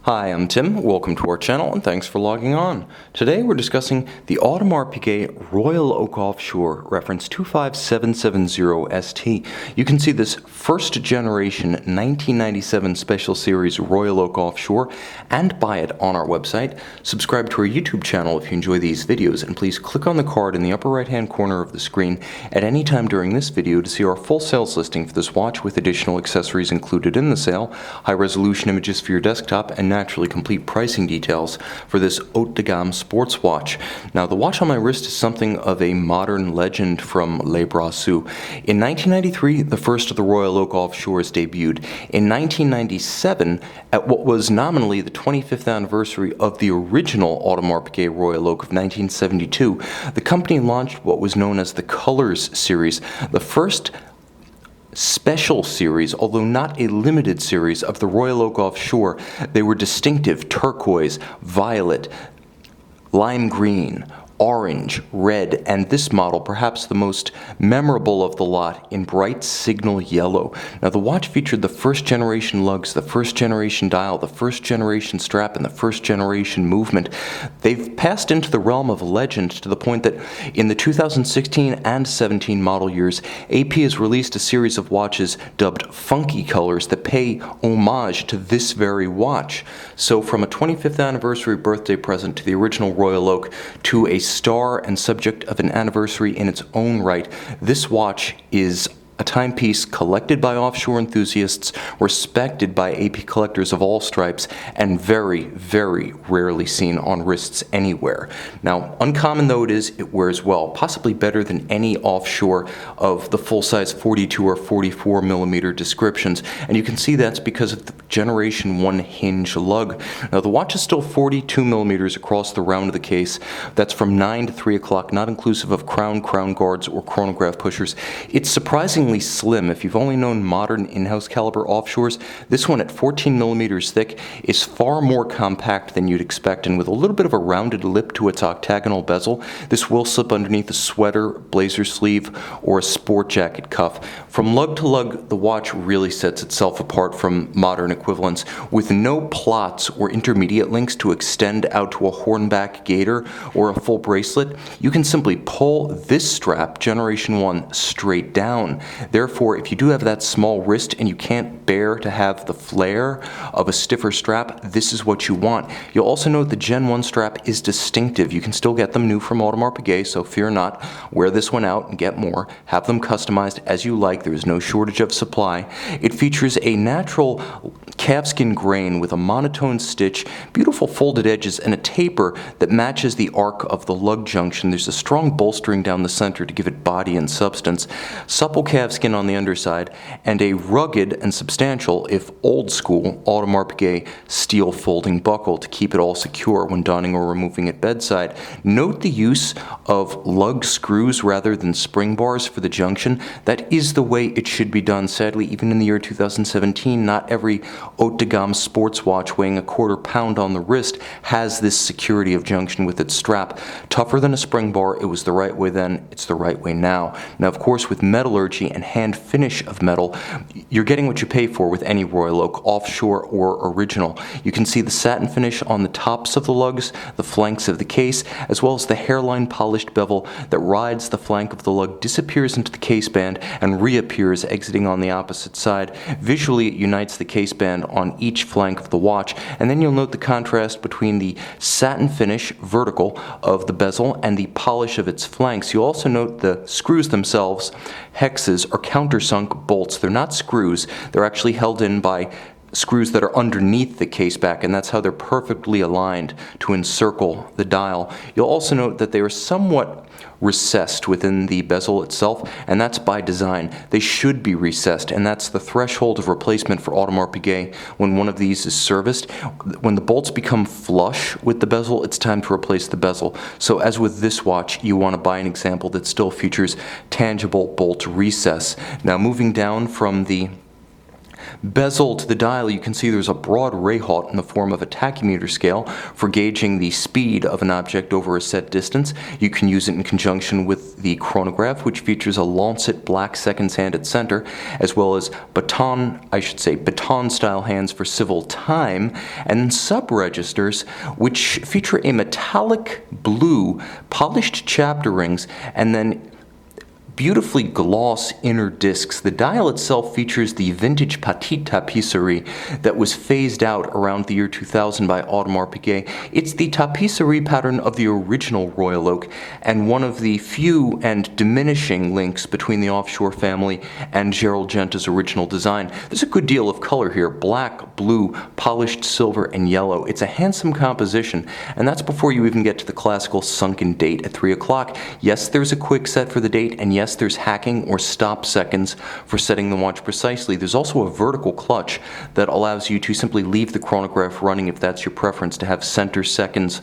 Hi, I'm Tim. Welcome to our channel and thanks for logging on. Today we're discussing the Audemars Piguet Royal Oak Offshore reference 25770ST. You can see this first generation 1997 special series Royal Oak Offshore and buy it on our website. Subscribe to our YouTube channel if you enjoy these videos, and please click on the card in the upper right hand corner of the screen at any time during this video to see our full sales listing for this watch with additional accessories included in the sale, high resolution images for your desktop, and naturally complete pricing details for this haute de gamme sports watch. Now, the watch on my wrist is something of a modern legend from Les Brassus. In 1993, the first of the Royal Oak Offshores debuted. In 1997, at what was nominally the 25th anniversary of the original Audemars Piguet Royal Oak of 1972, the company launched what was known as the Colors series, the first special series, although not a limited series, of the Royal Oak Offshore. They were distinctive turquoise, violet, lime green, orange, red, and this model, perhaps the most memorable of the lot, in bright signal yellow. Now, the watch featured the first generation lugs, the first generation dial, the first generation strap, and the first generation movement. They've passed into the realm of legend to the point that in the 2016 and 17 model years, AP has released a series of watches dubbed Funky Colors that pay homage to this very watch. So from a 25th anniversary birthday present to the original Royal Oak to a star and subject of an anniversary in its own right, this watch is a timepiece collected by offshore enthusiasts, respected by AP collectors of all stripes, and very, very rarely seen on wrists anywhere. Now, uncommon though it is, it wears well, possibly better than any offshore of the full-size 42 or 44 millimeter descriptions, and you can see that's because of the Generation 1 hinge lug. Now, the watch is still 42 millimeters across the round of the case. That's from 9 to 3 o'clock, not inclusive of crown guards, or chronograph pushers. It's surprisingly slim. If you've only known modern in-house caliber offshores, this one at 14 millimeters thick is far more compact than you'd expect, and with a little bit of a rounded lip to its octagonal bezel, this will slip underneath a sweater, blazer sleeve, or a sport jacket cuff. From lug to lug, the watch really sets itself apart from modern equivalents, with no plots or intermediate links to extend out to a hornback gaiter or a full bracelet. You can simply pull this strap, Generation 1, straight down. Therefore, if you do have that small wrist and you can't bear to have the flare of a stiffer strap, this is what you want. You'll also note the Gen 1 strap is distinctive. You can still get them new from Audemars Piguet, so fear not. Wear this one out and get more. Have them customized as you like. There is no shortage of supply. It features a natural calfskin grain with a monotone stitch, beautiful folded edges, and a taper that matches the arc of the lug junction. There's a strong bolstering down the center to give it body and substance, supple calfskin on the underside, and a rugged and substantial, if old school, Audemars Piguet steel folding buckle to keep it all secure when donning or removing at bedside. Note the use of lug screws rather than spring bars for the junction. That is the way it should be done. Sadly, even in the year 2017, not every haute de gamme sports watch weighing a quarter pound on the wrist has this security of junction with its strap. Tougher than a spring bar, it was the right way then, it's the right way now. Now, of course, with metallurgy and hand finish of metal, you're getting what you pay for with any Royal Oak, offshore or original. You can see the satin finish on the tops of the lugs, the flanks of the case, as well as the hairline polished bevel that rides the flank of the lug, disappears into the case band, and reappears exiting on the opposite side. Visually, it unites the case band on each flank of the watch, and then you'll note the contrast between the satin finish, vertical, of the bezel and the polish of its flanks. You'll also note the screws themselves, hexes, or countersunk bolts. They're not screws, they're actually held in by screws that are underneath the case back, and that's how they're perfectly aligned to encircle the dial. You'll also note that they are somewhat recessed within the bezel itself, and that's by design. They should be recessed, and that's the threshold of replacement for Audemars Piguet when one of these is serviced. When the bolts become flush with the bezel, it's time to replace the bezel. So as with this watch, you want to buy an example that still features tangible bolt recess. Now, moving down from the Bezel to the dial, you can see there's a broad ray-haut in the form of a tachymeter scale for gauging the speed of an object over a set distance. You can use it in conjunction with the chronograph, which features a lancet black seconds hand at center, as well as baton-style hands for civil time, and sub-registers, which feature a metallic blue polished chapter rings, and then beautifully gloss inner discs. The dial itself features the vintage petite tapisserie that was phased out around the year 2000 by Audemars Piguet. It's the tapisserie pattern of the original Royal Oak, and one of the few and diminishing links between the Offshore family and Gerald Genta's original design. There's a good deal of color here: black, blue, polished silver, and yellow. It's a handsome composition, and that's before you even get to the classical sunken date at 3 o'clock. Yes, there's a quick set for the date, and yes, there's hacking or stop seconds for setting the watch precisely. There's also a vertical clutch that allows you to simply leave the chronograph running if that's your preference, to have center seconds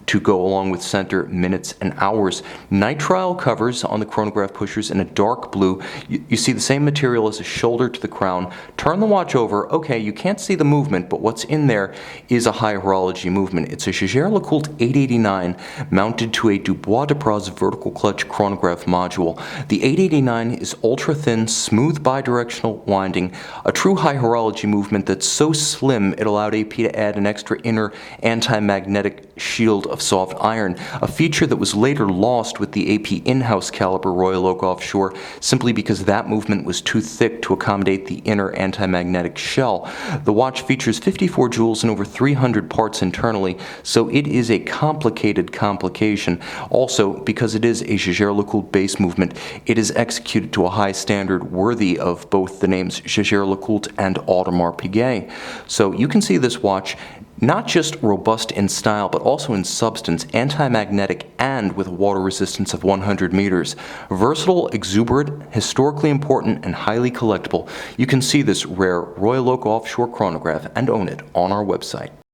to go along with center minutes and hours. Nitrile covers on the chronograph pushers in a dark blue. You see the same material as a shoulder to the crown. Turn the watch over. Okay, you can't see the movement, but what's in there is a high horology movement. It's a Jaeger-LeCoultre 889 mounted to a Dubois de Pras vertical clutch chronograph module. The 889 is ultra-thin, smooth bidirectional winding, a true high horology movement that's so slim it allowed AP to add an extra inner anti-magnetic shield of soft iron, a feature that was later lost with the AP in-house caliber Royal Oak Offshore, simply because that movement was too thick to accommodate the inner anti-magnetic shell. The watch features 54 jewels and over 300 parts internally, so it is a complicated complication. Also, because it is a Jaeger-LeCoultre base movement, it is executed to a high standard worthy of both the names Jaeger-LeCoultre and Audemars Piguet. So you can see this watch not just robust in style, but also in substance, anti-magnetic, and with a water resistance of 100 meters. Versatile, exuberant, historically important, and highly collectible. You can see this rare Royal Oak Offshore chronograph and own it on our website.